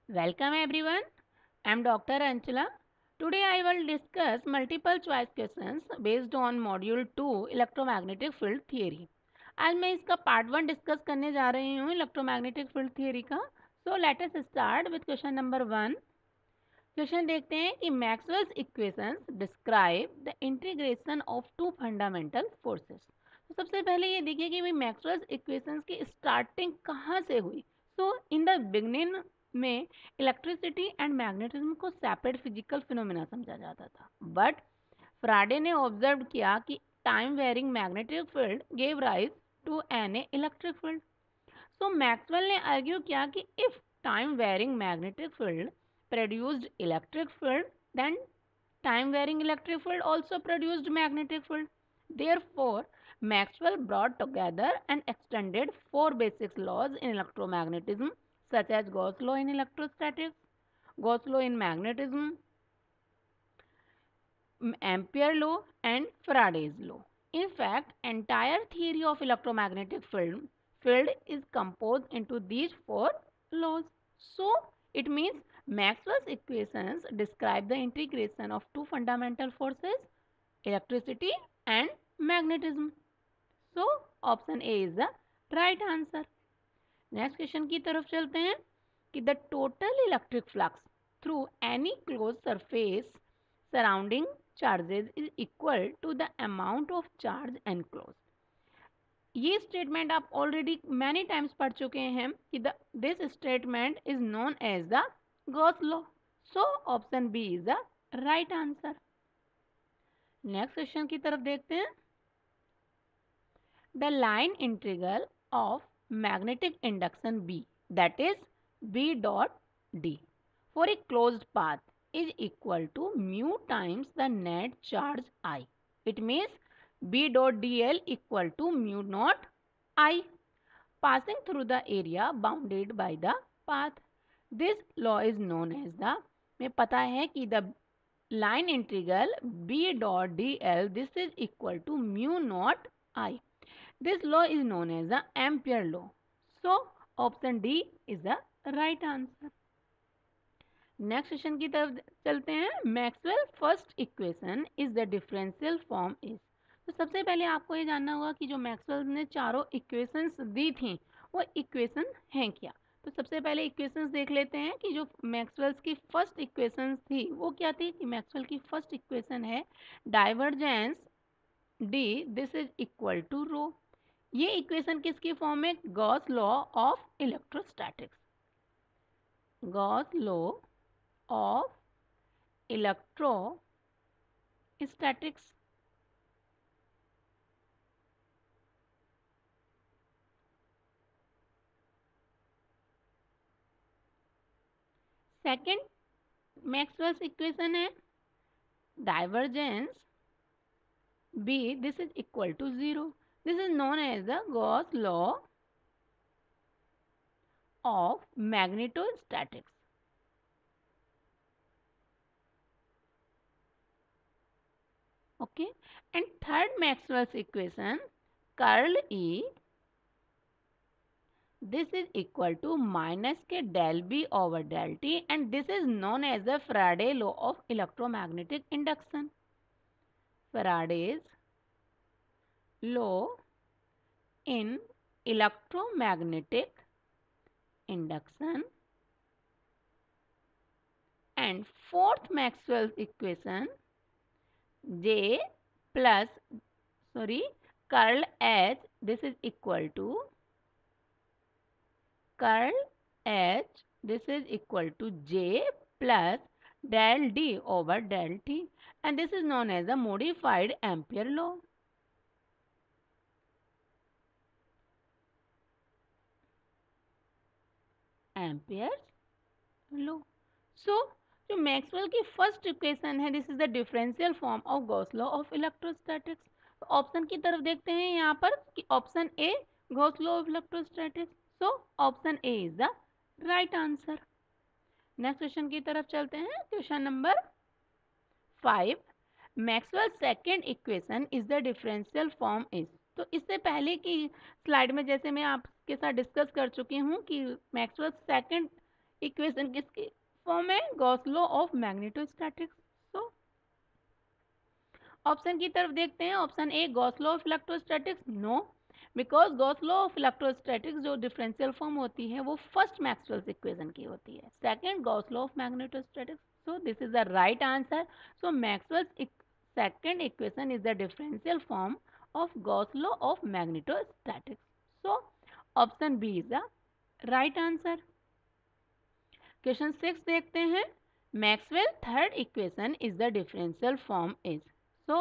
Welcome everyone. I am Dr. Anchula. Today I will discuss multiple choice questions based on module 2 electromagnetic field theory. आज मैं इसका part 1 discuss करने जा रही हूँ इलेक्ट्रोमैग्नेटिक फील्ड थियरी का. So let us start with question number 1. Question देखते हैं कि Maxwell's equations describe the integration of two fundamental forces. तो सबसे पहले ये देखिए कि मैक्सवेल्स इक्वेशंस की स्टार्टिंग कहाँ से हुई. सो इन द बिगनिंग में इलेक्ट्रिसिटी एंड मैग्नेटिज्म को सेपरेट फिजिकल फिनोमेना समझा जाता था, बट फ्राडे ने ऑब्जर्व किया कि time varying magnetic field gave rise to an electric field. So Maxwell ने आर्ग्यू किया कि if time varying magnetic field produced electric field, then time varying electric field also produced magnetic field. Therefore, Maxwell brought together and extended four basic laws in electromagnetism, such as Gauss law in electrostatics, Gauss law in magnetism, Ampere law, and Faraday's law. In fact, entire theory of electromagnetic field is composed into these four laws. So, it means Maxwell's equations describe the integration of two fundamental forces, electricity and magnetism. So, option A is the right answer. Next question की तरफ चलते हैं कि the total electric flux through any close surface surrounding charges is equal to the amount of charge enclose. ये statement आप already many times पढ़ चुके हैं कि this statement is known as the Gauss law. So option B is the right answer. Next question की तरफ देखते हैं. The line integral of magnetic induction B, that is B dot D, for a closed path is equal to mu times the net charge I. It means B dot dl equal to mu naught I passing through the area bounded by the path. This law is known as the, में पता है कि the line integral B dot dl, this is equal to mu naught I. This law is known as the Ampere law. So, option D is the right answer. Next question की तरफ चलते हैं. Maxwell first equation is the differential form is. तो सबसे पहले आपको ये जानना होगा कि जो मैक्सवेल ने चारों इक्वेशंस दी थी वो इक्वेशन हैं क्या. तो सबसे पहले इक्वेशंस देख लेते हैं कि जो मैक्सवेल्स की फर्स्ट इक्वेशंस थी वो क्या थी. कि मैक्सवेल की फर्स्ट इक्वेशन है divergence D, this is equal to rho. ये इक्वेशन किसकी फॉर्म में. Gauss law of electrostatics. Gauss law of electrostatics. Second Maxwell's equation है divergence B, this is equal to zero. This is known as the Gauss law of magnetostatics. Okay, and third Maxwell's equation curl E, this is equal to minus k del B over del T, and this is known as the Faraday law of electromagnetic induction. Faraday's law in electromagnetic induction. And fourth Maxwell's equation J plus curl H, this is equal to curl H, this is equal to J plus del D over del T, and this is known as the modified Ampere law. Ampere's law. So, जो Maxwell की first equation है this is the differential form of Gauss law of electrostatics. तो option की तरफ देखते हैं यहाँ पर कि option A Gauss law of electrostatics. So option A is the right answer. Next question की तरफ चलते हैं. Question number 5. Maxwell second equation is the differential form is. तो इससे पहले की स्लाइड में जैसे मैं आपके साथ डिस्कस कर चुकी हूँ कि मैक्सवेल सेकेंड इक्वेशन किसकी फॉर्म है? Gauss law of magnetostatics. So option की तरफ देखते हैं। Option A Gauss law of electrostatics, no, because Gauss law of electrostatics जो डिफरेंशियल फॉर्म होती है वो फर्स्ट मैक्सवेल्स इक्वेशन की होती है। Second Gauss law of magnetostatics, so this is the right answer. So Maxwell's second equation is the differential form of Gauss law of magnetostatics. So option B is the right answer. Question 6 देखते हैं। Maxwell third equation is the differential form is, so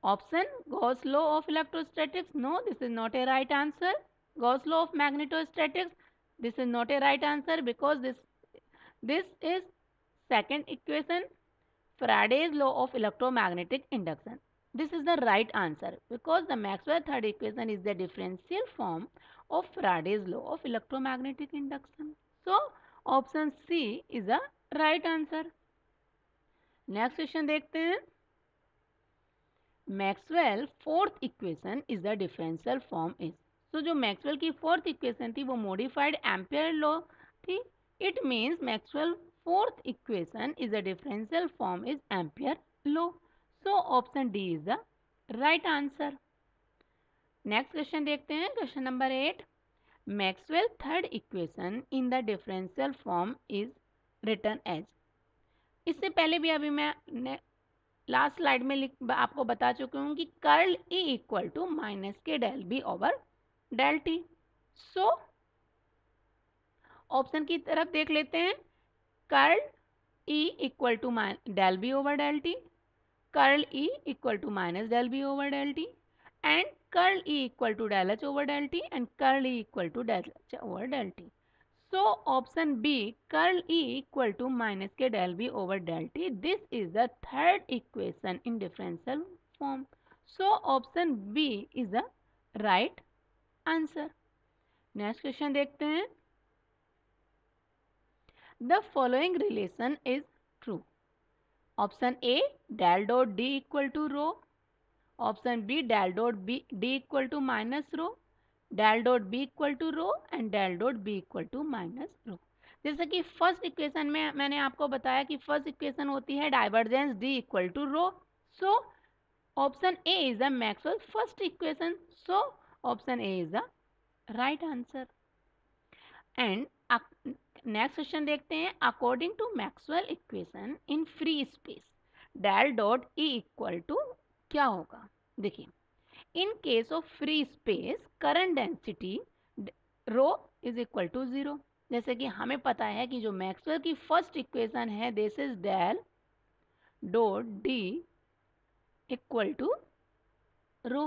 option Gauss law of electrostatics, no, this is not a right answer. Gauss law of magnetostatics, this is not a right answer because this is second equation, Faraday's law of electromagnetic induction. This is the right answer because the Maxwell third equation is the differential form of Faraday's law of electromagnetic induction. So option C is the right answer. Next question देखते हैं। Maxwell fourth equation is the differential form is. So जो Maxwell की fourth equation थी वो modified Ampere law थी. It means Maxwell fourth equation is the differential form is Ampere law. So option D is the right answer. Next question देखते हैं। Question number 8. Maxwell third equation in the differential form is written as. इससे पहले भी अभी मैं last slide में आपको बता चुकी हूँ कि curl E equal to minus के del B over del T. So option की तरफ देख लेते हैं। Curl E equal to del B over del T, curl E equal to minus del B over del T, and curl E equal to del H over del T, and curl E equal to del H over del T. So option B, curl E equal to minus k del B over del T. This is the third equation in differential form. So option B is the right answer. Next question देखते हैं। The following relation is true. Option A, del dot D equal to rho. Option B, del dot D equal to minus rho. Del dot B equal to rho and del dot B equal to minus rho. जैसे कि first equation में मैंने आपको बताया कि first equation होती है divergence D equal to rho. So option A is the Maxwell first equation. So option A is the right answer. And next question देखते हैं। According to Maxwell equation in free space del dot E equal to क्या होगा? देखिए, in case of free space current density rho is equal to 0। जैसे कि हमें पता है कि जो मैक्सवेल की फर्स्ट इक्वेशन है this is del dot D equal to rho.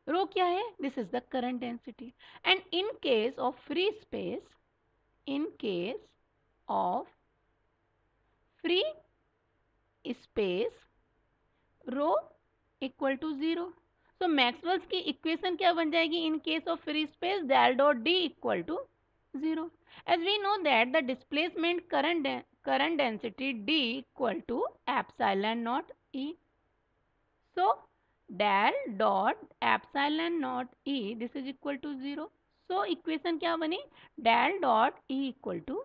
Rho क्या है? This is the current density. And in case of free space, in case of free space rho equal to 0। तो Maxwell's की equation क्या बन जाएगी in case of free space? Del dot D equal to 0। As we know that the displacement current density D equal to epsilon not E. So del dot epsilon not E this is equal to 0। So equation क्या बनी? Del dot E equal to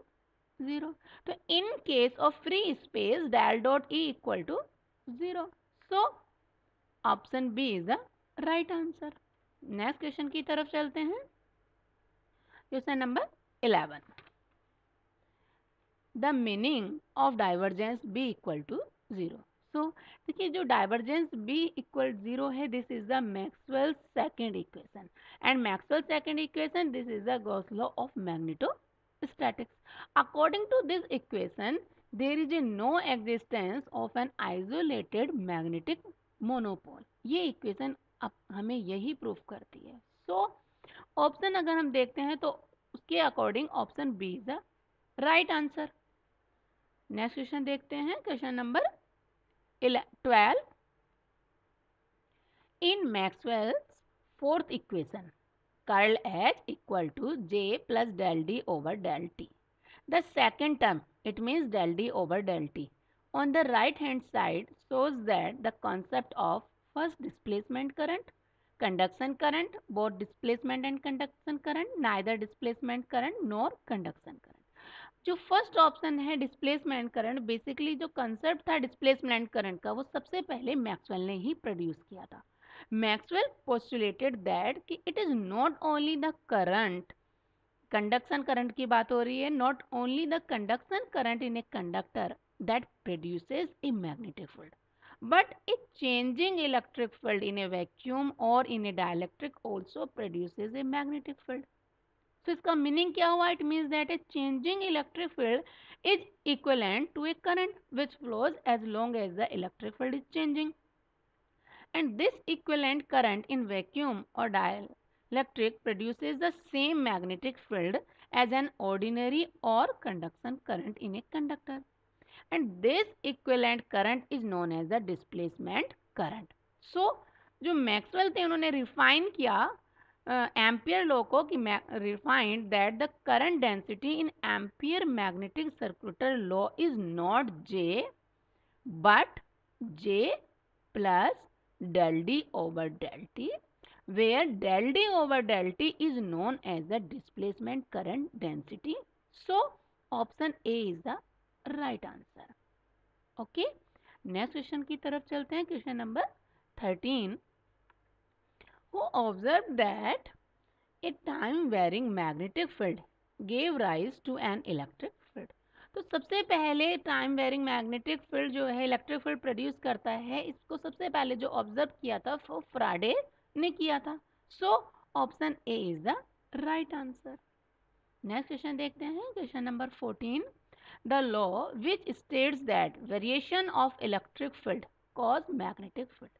0। तो in case of free space del dot E equal to 0। So option B is the right answer. Next question की तरफ चलते हैं। Question number 11। The meaning of divergence B equal to 0। So देखिए, जो divergence B equal 0 है this is the Maxwell second equation, and Maxwell second equation this is the Gauss law of magnetostatics. According to this equation there is a no existence of an isolated magnetic monopole. ये equation अब हमें यही prove करती है। So option अगर हम देखते हैं तो उसके according option B is the right answer. Next question देखते हैं। Question number 12। In Maxwell's fourth equation curl H equal to J plus del D over del T. The second term, it means del D over del T, on the right hand side shows that the concept of first displacement current, conduction current, both displacement and conduction current, neither displacement current nor conduction current. जो first option है displacement current, basically जो concept था displacement current का वो सबसे पहले Maxwell ने ही produce किया था। मैक्सवेल पोस्टुलेटेड दैट कि it is not only the current, conduction current की बात हो रही है, not only the conduction current in a conductor that produces a magnetic field, but a changing electric field in a vacuum or in a dielectric also produces a magnetic field. So इसका meaning क्या हुआ? It means that a changing electric field is equivalent to a current which flows as long as the electric field is changing, and this equivalent current in vacuum or dielectric produces the same magnetic field as an ordinary or conduction current in a conductor, and this equivalent current is known as the displacement current. So जो Maxwell थे उन्होंने refine किया ampere law को कि refined that the current density in ampere magnetic circulator law is not J but J plus del D over del T, where del D over del T is known as the displacement current density. So option A is the right answer. Okay, next question की तरफ चलते हैं. Question number 13. Who observed that a time varying magnetic field gave rise to an electric field? तो सबसे पहले time varying magnetic field जो है electric field produce करता है, इसको सबसे पहले जो ऑब्जर्व किया था वो फ्राडे ने किया था. सो option A is the right answer. Next question देखते हैं. Question number 14. The law which states that variation of electric field cause magnetic field.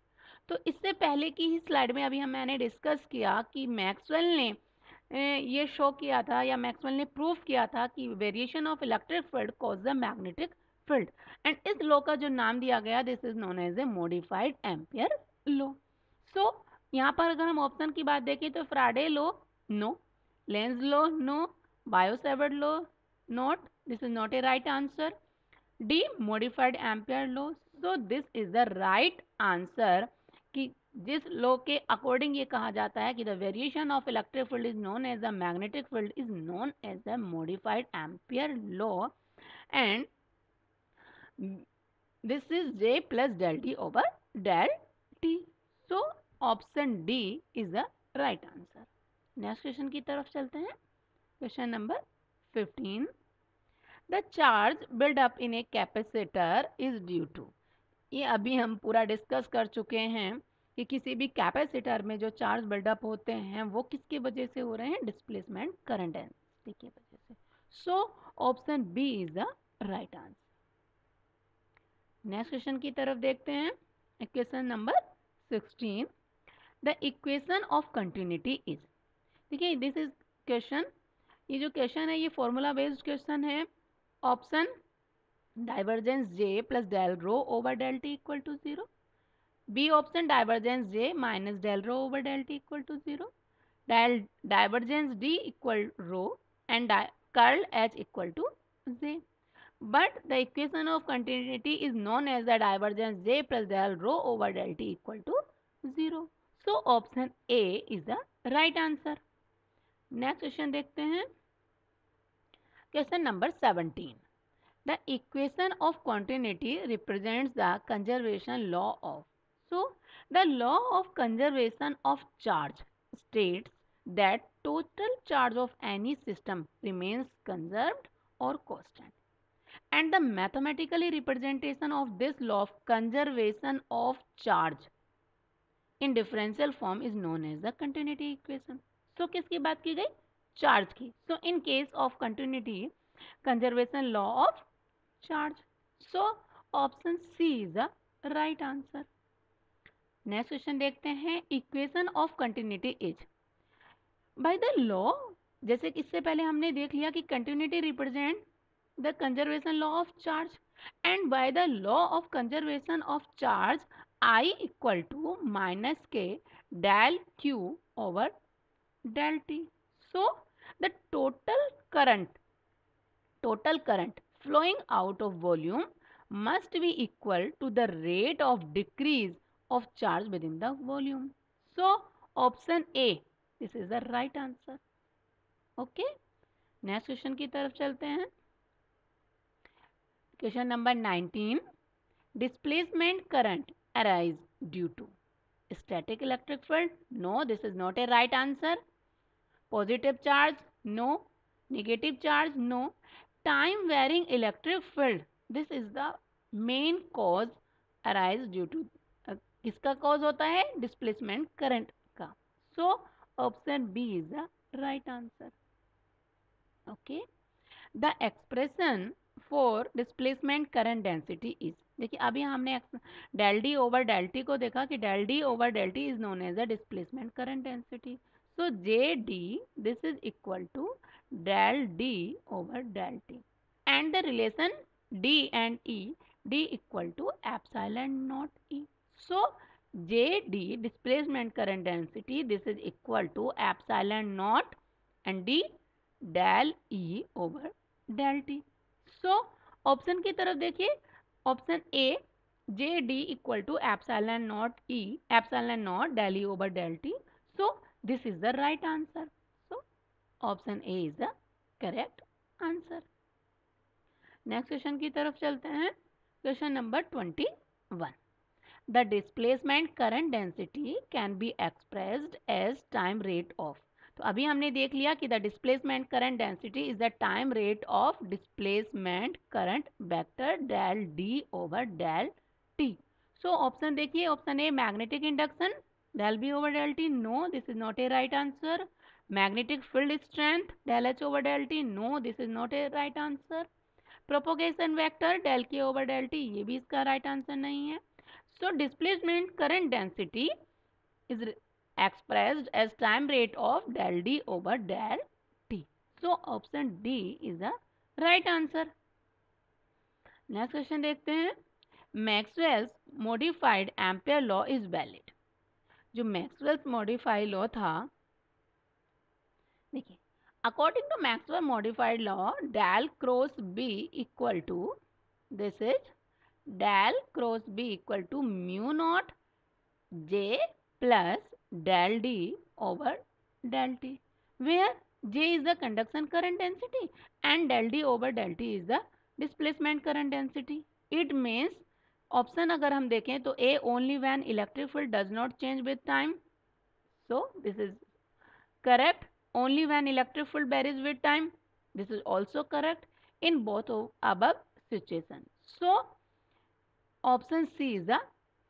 तो इससे पहले की ही स्लाइड में अभी मैंने डिस्कस किया कि मैक्सवेल ने ये शो किया था या मैक्सवेल ने प्रूव किया था कि variation of electric field cause the magnetic field, and इस लॉ का जो नाम दिया गया this is known as a modified Ampere law. So यहाँ पर अगर हम ऑप्शन की बात देखें तो Faraday law no, Lenz law no, Biot Savart law not, this is not a right answer. D modified Ampere law. So this is the right answer कि जिस लॉ के अकॉर्डिंग ये कहा जाता है कि the variation of electric field is known as the magnetic field is known as the modified Ampere law, and this is J plus del T over del T. So option D is the right answer. Next question की तरफ चलते हैं. Question number 15. The charge build up in a capacitor is due to. ये अभी हम पूरा discuss कर चुके हैं कि किसी भी कैपेसिटर में जो चार्ज बिल्डअप होते हैं वो किसकी वजह से हो रहे हैं? डिस्प्लेसमेंट करंट डेंसिटी की वजह से. So option B is the right answer. Next question की तरफ देखते हैं. Equation number 16. The equation of continuity is. देखिए दिस इज क्वेश्चन, ये जो क्वेश्चन है ये फॉर्मूला बेस्ड क्वेश्चन है. Option divergence J plus del rho over del T equal to 0. B option divergence J minus del rho over del T equal to 0. Divergence D equal rho and curl H equal to J. But the equation of continuity is known as the divergence J plus del rho over del T equal to 0. So option A is the right answer. Next question देखते हैं. Question number 17. The equation of continuity represents the conservation law of. So the law of conservation of charge states that total charge of any system remains conserved or constant, and the mathematical representation of this law of conservation of charge in differential form is known as the continuity equation. So किसकी बात की गई? Charge की. So in case of continuity, conservation law of charge. So option C is the right answer. Next question देखते हैं. Equation of continuity is. By the law, जैसे कि इससे पहले हमने देख लिया कि continuity represent the conservation law of charge, and by the law of conservation of charge I equal to minus k del q over del t. So the total current flowing out of volume must be equal to the rate of decrease of charge within the volume. So option A, this is the right answer. Okay, next question की तरफ चलते हैं. Question number 19. Displacement current arise due to static electric field? No, this is not a right answer. Positive charge? No. Negative charge? No. Time varying electric field? This is the main cause arise due to किसका cause होता है? Displacement current का. So option B is the right answer. Okay. The expression for displacement current density is, देखिए अभी हमने del D over del T को देखा कि del D over del T is known as a displacement current density. So J D this is equal to del D over del T and the relation D and E, D equal to epsilon not E. So J D displacement current density this is equal to epsilon not and D del E over del T. So option की तरफ देखिए, option A J D equal to epsilon not E, epsilon not del E over del T. So this is the right answer. So option A is the correct answer. Next question की तरफ चलते हैं. Question number 21. The displacement current density can be expressed as time rate of. तो अभी हमने देख लिया कि the displacement current density is the time rate of displacement current vector del D over del T. So option देखिए, option A magnetic induction del B over del T. No, this is not a right answer. Magnetic field strength del H over del T. No, this is not a right answer. Propagation vector del K over del T, ये भी इसका right answer नहीं है. So displacement current density is expressed as time rate of del D over del T. So option D is the right answer. Next question देखते हैं. Maxwell's modified ampere law is valid. जो Maxwell's modified law था, देखिए, according to Maxwell modified law, del cross B equal to, this is del cross B equal to mu naught J plus del D over del T, where J is the conduction current density and del D over del T is the displacement current density. It means option अगर हम देखें तो A only when electric field does not change with time. So this is correct. Only when electric field varies with time. This is also correct in both of above situations. So option C is the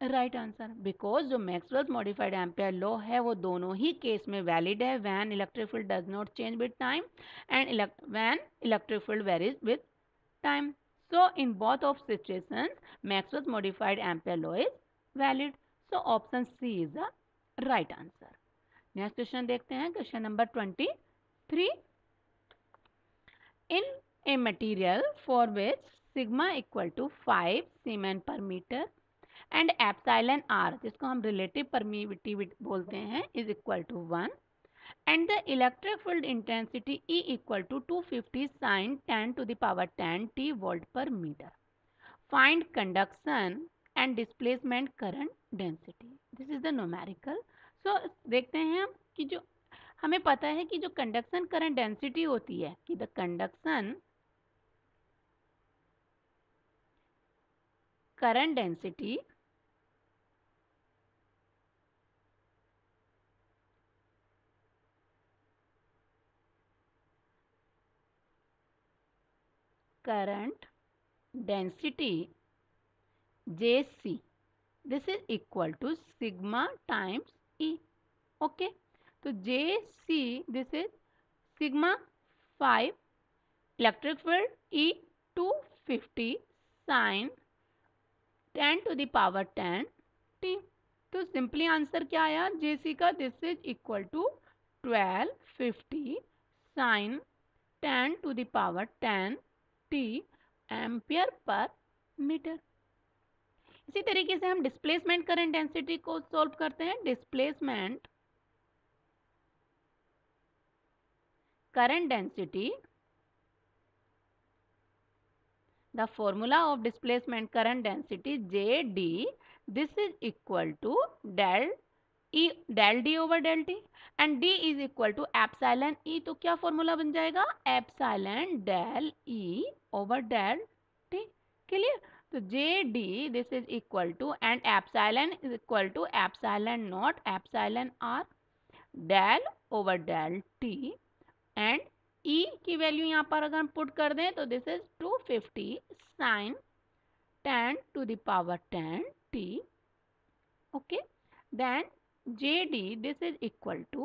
right answer, because जो Maxwell's modified Ampere law है वो दोनों ही case में valid है. When electric field does not change with time and when electric field varies with time. So in both of situations Maxwell's modified Ampere law is valid. So option C is the right answer. Next question देखते हैं. Question number 23. In a material for which sigma equal to 5 siemens per meter and epsilon r, जिसको हम relative permittivity बोलते हैं, is equal to 1 and the electric field intensity E equal to 250 sin 10 to the power 10 t volt per meter. Find conduction and displacement current density. This is the numerical. So देखते हैं हम कि जो हमें पता है कि जो कंडक्शन करंट डेंसिटी होती है कि the conduction current density Jc, this is equal to sigma times E. Okay, तो Jc this is sigma 5 electric field E 250 sin 10 to the power 10 t. तो सिंपली आंसर क्या आया Jc का? This is equal to 1250 sin 10 to the power 10 t ampere per meter. इसी तरीके से हम displacement current density को सॉल्व करते हैं. Displacement current density, the formula of displacement current density JD, this is equal to del E del D over del T and D is equal to epsilon E. तो क्या formula बन जाएगा? Epsilon del E over del T. Clear? तो J D this is equal to and epsilon is equal to epsilon not epsilon R del over del T and E की value यहाँ पर अगर हम पुट कर दें तो this is 250 sine 10 to the power 10 t. Okay, then jd this is equal to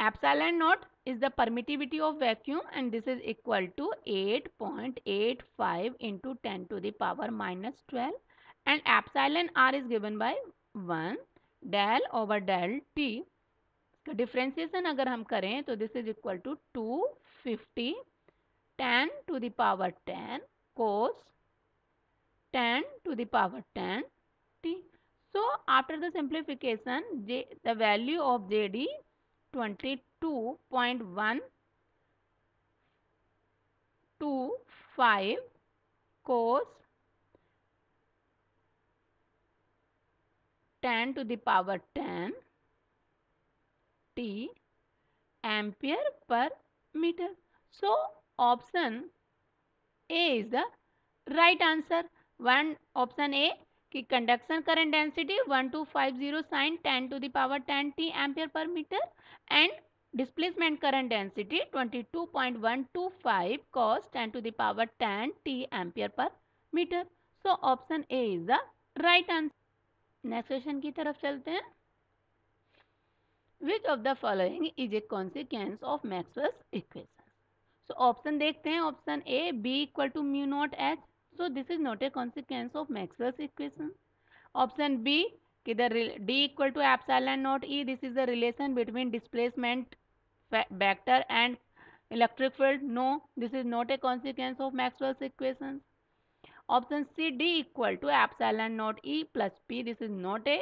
epsilon naught is the permittivity of vacuum and this is equal to 8.85 into 10 to the power minus 12 and epsilon r is given by 1 del over del t. तो differentiation अगर हम करें तो this is equal to 250 10 to the power 10 cos 10 to the power 10 t. So after the simplification, the value of JD 22.125 cos 10 to the power 10 t ampere per meter. So option A is the right answer. One option A कि conduction current density 1250 sine 10 to the power 10 T ampere per metre and displacement current density 22.125 cos 10 to the power 10 T ampere per metre. So option A is the right answer. Next question की तरफ चलते हैं. Which of the following is a consequence of Maxwell's equation. So option देखते हैं. Option A B equal to mu not H. So this is not a consequence of Maxwell's equation. Option B, the D equal to epsilon naught E. This is the relation between displacement vector and electric field. No, this is not a consequence of Maxwell's equation. Option C, D equal to epsilon naught E plus P. This is not a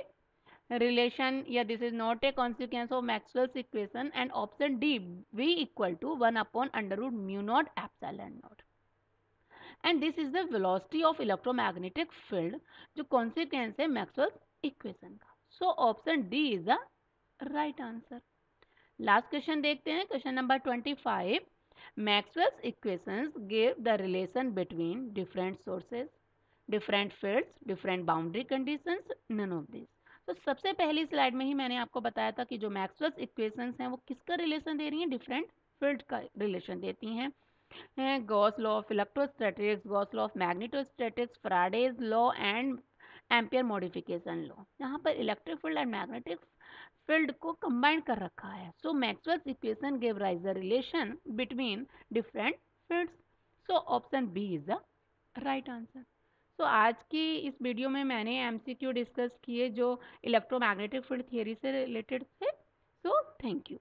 relation. Yeah, this is not a consequence of Maxwell's equation. And option D, V equal to 1 upon under root mu naught epsilon naught. And this is the velocity of electromagnetic field जो consequence है Maxwell equation का. So option D is the right answer. Last question देखते हैं. Question number 25. Maxwell's equations give the relation between different sources, different fields, different boundary conditions, none of this. तो सबसे पहली slide में ही मैंने आपको बताया था कि जो मैक्सवेल्स इक्वेशंस हैं वो किसका रिलेशन दे रही हैं, डिफरेंट फील्ड का रिलेशन देती हैं. Gauss law of electrostatics, Gauss law of magnetostatics, Faraday's law and Ampere modification law. यहाँ पर electric field and magnetic field को कंबाइन कर रखा है. So Maxwell's equation give rise the relation between different fields. So option B is the right answer. So आज की इस video में मैंने एमसीक्यू डिस्कस किए जो इलेक्ट्रोमैग्नेटिक फील्ड थियरी से रिलेटेड थे. So thank you.